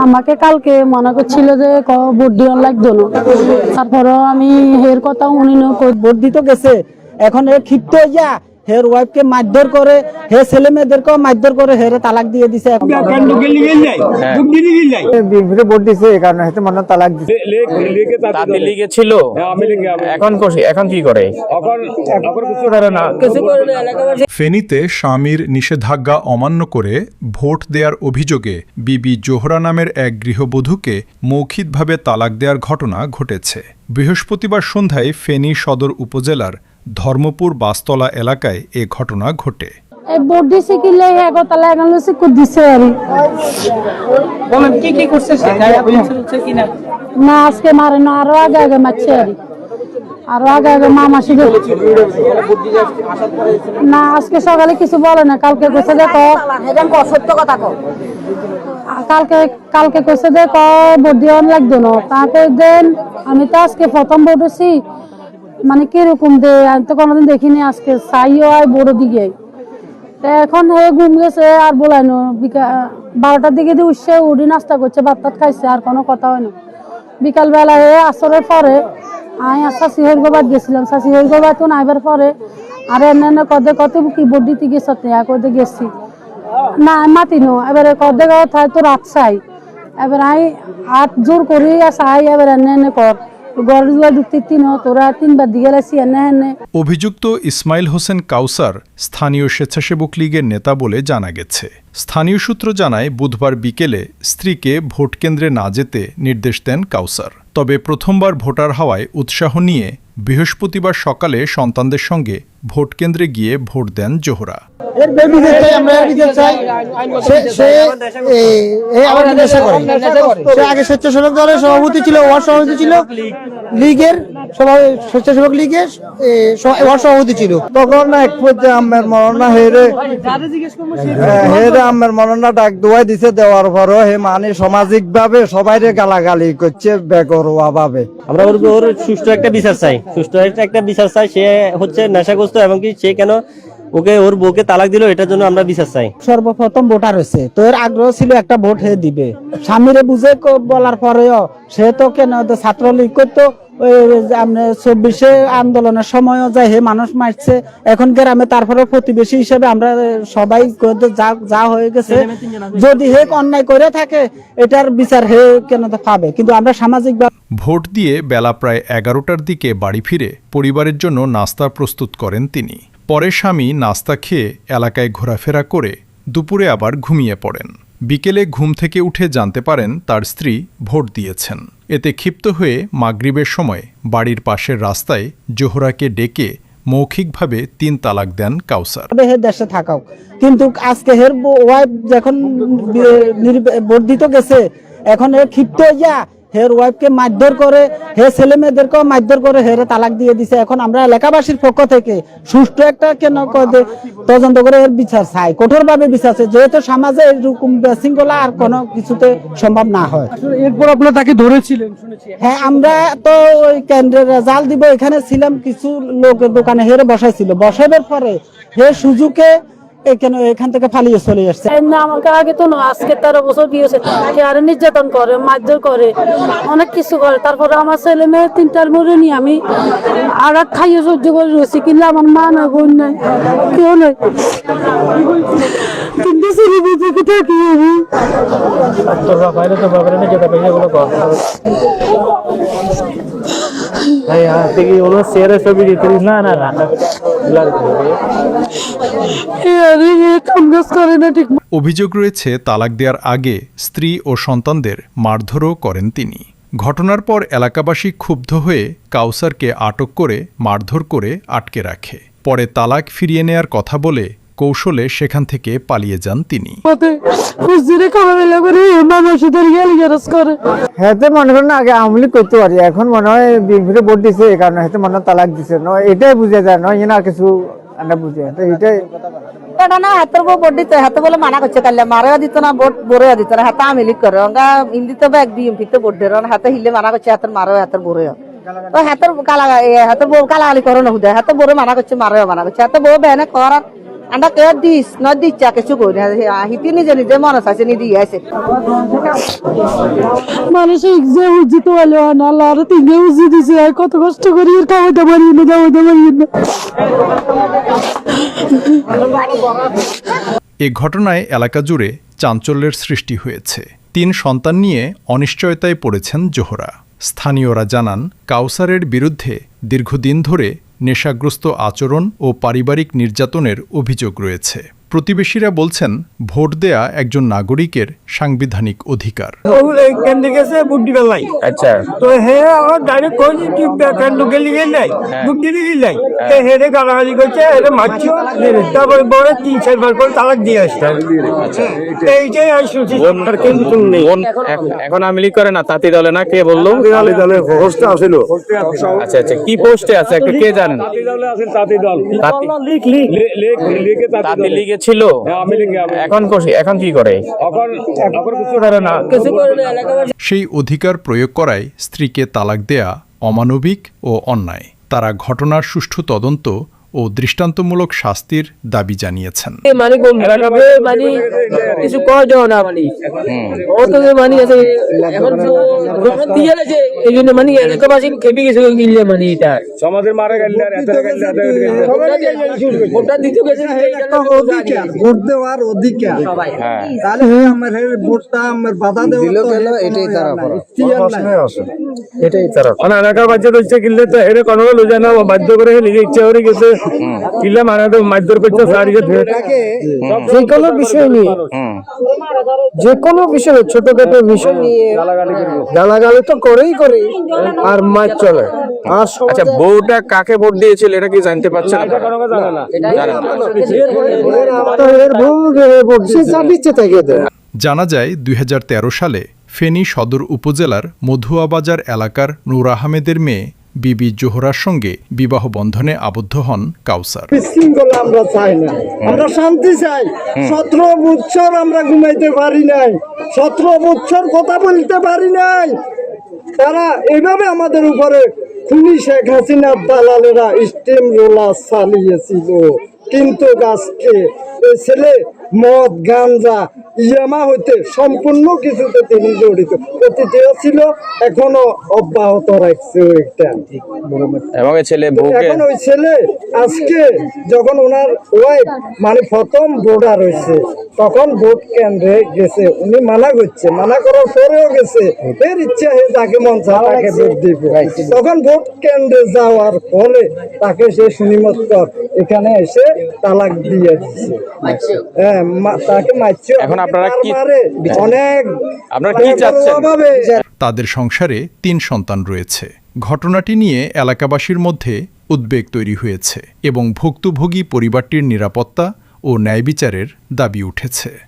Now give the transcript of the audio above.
আমাকে কালকে মনে করছিল যে ভোট দিওয়ার লাগতো না, তারপরও আমি এর কথা উনি ভোট দিতে গেছে, এখন এ ক্ষিপ্ত হইয়া হের ওয়াইফকে মারধর করে, হে ছেলে মেয়েদেরকেও মারধর করে, হেরে তালাক দিয়ে দিছে। বিএনপিতে ভোট দিছে এই কারণে হয়তো মনে তালাক দিছে। তাতে লিগে ছিল, এখন কি করে? ফেনীতে স্বামীর নিষেধাজ্ঞা অমান্য করে ভোট দেওয়ার অভিযোগে বিবি জোহরা নামের এক গৃহবধূকে মৌখিকভাবে তালাক দেওয়ার ঘটনা ঘটেছে। বৃহস্পতিবার সন্ধ্যায় ফেনী সদর উপজেলার ধর্মপুর বাসতলা এলাকায় এ ঘটনা ঘটে। ভোট দিছে কিলে একতলা এগালো সিকুর দিছে আর বলেন কি কি করছে না, আজকে মারে না, আরো আগে আগে মারছে আরো আগে আগে মা মাসি না, আজকে সকালে কিছু বলে না, কালকে কইছে দেখো সত্য কথা কালকে কইছে যে ভোট দেওয়ার লাগতো না, তাকে দেন আমি তো আজকে প্রথম ভোট হচ্ছি, মানে কিরকম দে আমি তো কোনোদিন দেখিনি, আজকে চাইও আয় বড় দিকে এখন হে ঘুম গেছে আর বলাইনো 12টার দিকে দিয়ে উঠছে, উঠি নাস্তা করছে, ভাত টাত খাইছে, আর কোনো কথা হয় না। বিকাল বেলা আসরের পরে আমি শাশি হরিগবাদ গেছিলাম, শাশি হরিগবাদ তো নাইবার পরে আর এনে কদে কত কি ভোট দিতে গেছ কদে গেছি না মাতি নো, এবারে কদে কথা তো রাত চাই, এবার আমি হাত জোর করি চাই, এবার এনে কর অভিযুক্ত ইসমাইল হোসেন কাউসার স্থানীয় স্বেচ্ছাসেবক লীগের নেতা বলে জানা গেছে। স্থানীয় সূত্র জানায় বুধবার বিকেলে স্ত্রীকে ভোট কেন্দ্রে না যেতে নির্দেশ দেন কাউসার। তবে প্রথমবার ভোটার হওয়ায় উৎসাহ নিয়ে বৃহস্পতিবার সকালে সন্তানদের সঙ্গে ভোট কেন্দ্রে গিয়ে ভোট দেন জোহরা। আগে স্বেচ্ছাসেবক দলের সভাপতি ছিল, ওয়ার্ড সভাপতি ছিল, লীগের স্বেচ্ছাসেবক লীগের ওয়ার্ড সভাপতি ছিল। তখন এক পর্যায়ে আমের মরনা হেরে আমের মরনা ডাক দোয়াই দিছে, দেওয়ার পরও হে মানে সামাজিক ভাবে সবাই গালাগালি করছে বেগরোয়া ভাবে। আমরা ওর সুষ্ঠু একটা বিচার চাই, সুষ্ঠু একটা বিচার চাই। সে হচ্ছে নেশাগ্রস্ত এবং কি সে কেন ওকে ওর বউকে তালাক দিল, এটার জন্য আমরা বিচার চাই। সর্বপ্রথম ভোটার হয়েছে, তো এর আগ্রহ ছিল একটা ভোট হে দিবে, স্বামীরে বুঝে বলার পরেও সে তো কেন ছাত্রলীগ করতো, 24 আন্দোলনের সময়ও যায় হে মানুষ মারছে, এখন গ্রামে তারপরে প্রতিবেশী হিসেবে আমরা সবাই যা হয়ে গেছে, যদি হে অন্যায় করে থাকে এটার বিচার হে কেন পাবে, কিন্তু আমরা সামাজিক ভোট দিয়ে বেলা প্রায় 11টার দিকে বাড়ি ফিরে পরিবারের জন্য নাস্তা প্রস্তুত করেন তিনি। পরে স্বামী নাস্তা খেয়ে এলাকায় ঘোরাফেরা করে দুপুরে আবার ঘুমিয়ে পড়েন। বিকেলে ঘুম থেকে উঠে জানতে পারেন তার স্ত্রী ভোট দিয়েছেন। এতে ক্ষিপ্ত হয়ে মাগরিবের সময় বাড়ির পাশের রাস্তায় জোহরাকে ডেকে মৌখিকভাবে 3 তালাক দেন কাউসার। দেশে থাকাও, কিন্তু আজকে হের ওয়াইফ যখন ভোট দিতে গেছে, এখন এ ক্ষিপ্ত হইয়া হের ওয়াইফকে মারধর করে, হে ছেলে মেয়েদেরকেও মারধর করে, হেরে তালাক দিয়ে দিছে। এখন আমরা এলাকাবাসীর পক্ষ থেকে সুষ্ঠু একটা কেন তদন্ত করে এর বিচার চাই, কঠোরভাবে বিচার চাই, যেহেতু সমাজে এরকম বিশৃঙ্খলা আর কোনো কিছুতে সম্ভব না হয়। এরপর আপনারা তাকে ধরেছিলেন শুনেছি। হ্যাঁ, আমরা তো ওই কেন্দ্রের রেজাল্ট দিব এখানে ছিলাম, কিছু লোকের দোকানে হেরে বসাইছিল, বসাইবার পরে হে সুযোগে এখান থেকে পালিয়ে চলে আসছে। আমাকে আগে তো না, আজকে 13 বছর দিয়েছে, আরে নির্যাতন করে, মারধর করে, অনেক কিছু করে। তারপরে আমার ছেলে মেয়ে 3টার মরে নিয়ে আমি আর খাইয়ে সহ্য করে রয়েছি, কিন্তু আমার মা না, বোন নাই, কেউ নাই, কিন্তু ছেলে মেয়েকে থাকি আমি। অভিযোগ রয়েছে তালাক দেওয়ার আগে স্ত্রী ও সন্তানদের মারধরও করেন তিনি। ঘটনার পর এলাকাবাসী ক্ষুব্ধ হয়ে কাউসারকে আটক করে মারধর করে আটকে রাখে। পরে তালাক ফিরিয়ে নেয়ার কথা বলে কৌশলে সেখান থেকে পালিয়ে যান তিনি। হ্যাঁ, মনে করেন আগে আওয়ামী লীগ করতে পারি, এখন মনে হয় বিএনপিতে ভোট দিছে এই কারণে হয়তো মনে হয় তালাক দিছে, এটাই বুঝে যায়, নয় না কিছু বুঝে এটাই। না হাতের বউ ভোট দিতে, হাতে বলে মানা করছে, কালে মারেও দিত না ভোট, বড়েও দিত না, হাতে আওয়ামী লীগ করে হিন্দিতে বা এক বিএনপিতে ভোট দেয়, হাতে হিলে মানা করছে, হাতের মারেও হাতের বড়েও, হাতের বউ গালাগালি করো না, হাতে বড়ে মানা করছে, মারেও মানা করছে, হাতে বউ বেনে করার আন্ডা কে দিস ন দিচ্ছা কিছু কই না হিতি নিজে নিজে মনে চাইছে নি দিয়ে আছে মানুষ যে উজ্জিত হলো না আল্লাহ আর তিনটে উজ্জি দিছে আর কত কষ্ট করি আর খাওয়াতে পারি না দাওয়াতে পারি না। এ ঘটনায় এলাকা জুড়ে চাঞ্চল্যের সৃষ্টি হয়েছে। 3 সন্তান নিয়ে অনিশ্চয়তায় পড়েছেন জোহরা। স্থানীয়রা জানান, কাউসারের বিরুদ্ধে দীর্ঘদিন ধরে নেশাগ্রস্ত আচরণ ও পারিবারিক নির্যাতনের অভিযোগ রয়েছে। প্রতিবেশীরা বলছেন, ভোট দেয়া একজন নাগরিকের সাংবিধানিক অধিকার। আচ্ছা তো হে আমার ডাইরেক্ট কোন কি ব্যাকার লোকে লিখে নাই বুদ্ধি লিখে নাই তো হেরে গালাগালি করছে হেরে মারছি তারপরে বড় 3-4 বার করে তালাক দিয়ে আসছে। এইটাই আমি শুনছি আর কিন্তু নেই এখন আওয়ামী লীগ করে না, তাঁতি দলে না, কে বললো? দলের পোস্টে আসিল আচ্ছা আচ্ছা, কি পোস্টে আছে একটু কে জানেন? তাঁতি লীগে ছিল, এখন কি করে? সেই অধিকার প্রয়োগ করায় স্ত্রীকে তালাক দেয়া অমানবিক ও অন্যায়। তারা ঘটনার সুষ্ঠু তদন্ত ও দৃষ্টান্তমূলক শাস্তির দাবি জানিয়েছেন। কিছু কয় না মানে ও তো মানে আছে এখন দিয়ে আছে এই জন্য মানে এলাকাবাসী খেপে গেছে গিলে মানে এটা সমাজের মারা গেল আর এত ভোটটা দিতে গেছে ভোট দেওয়ার অধিকার তাহলে আমার ভোটটা আমার বাধা দেওয়া এটাই তারা এটাই তারা মানে এলাকার বাচ্চা হচ্ছে কিনলে তো এর কোনো লুজা না বাধ্য করে নিজে ইচ্ছা করে গেছে কিনলে মানে তো মারধর করছে সারিয়ে যে কোনো বিষয় নিয়ে যে কোনো বিষয় ছোটখাটো বিষয় নিয়ে গালাগালি তো করেই করে আর মার চলে। আচ্ছা, বউটা কাকে ভোট দিয়েছিল এটা কি জানতে পারছেন? জানা যায়, 2013 সালে ফেনী সদর উপজেলার মধুয়াবাজার এলাকার নূর আহমেদের মেয়ে বিবি জোহরার সঙ্গে বিবাহ বন্ধনে আবদ্ধ হন কাউসার। বিশৃঙ্খলা আমরা চাই না, আমরা শান্তি চাই। 17 বছর আমরা ঘুমাইতে পারি নাই, 17 বছর কথা বলতে পারি নাই। তারা এভাবে আমাদের উপরে খুনি শেখ হাসিনার দালালেরা স্টিম রোলার চালিয়েছিল। কিন্তু আজকে ছেলে মদ গাঞ্জা ইয়ামা হইতে সম্পূর্ণ কিছুতে তিনি জড়িত প্রতিটিও ছিল, এখনো অব্যাহত রাখছে ওইটা। এবং ছেলে এখন ওই ছেলে আজকে যখন ওনার ওয়াইফ মানে প্রথম ভোটার হয়েছে তখন ভোট কেন্দ্রে গেছে, উনি মানা করছে, মানা করার পরেও গেছে, এর ইচ্ছা হে যাকে মন চায় তাকে ভোট দিবে। তখন ভোট কেন্দ্রে যাওয়ার পরে তাকে সে সুনিমত্তর এখানে এসে তালাক দিয়ে দিচ্ছে। হ্যাঁ, তাকে মারছে। এখন আপনারা কি অনেক চাচ্ছেন? তাদের সংসারে 3 সন্তান রয়েছে। ঘটনাটি নিয়ে এলাকাবাসীর মধ্যে উদ্বেগ তৈরি হয়েছে এবং ভুক্তভোগী পরিবারটির নিরাপত্তা ও ন্যায় বিচারের দাবি উঠেছে।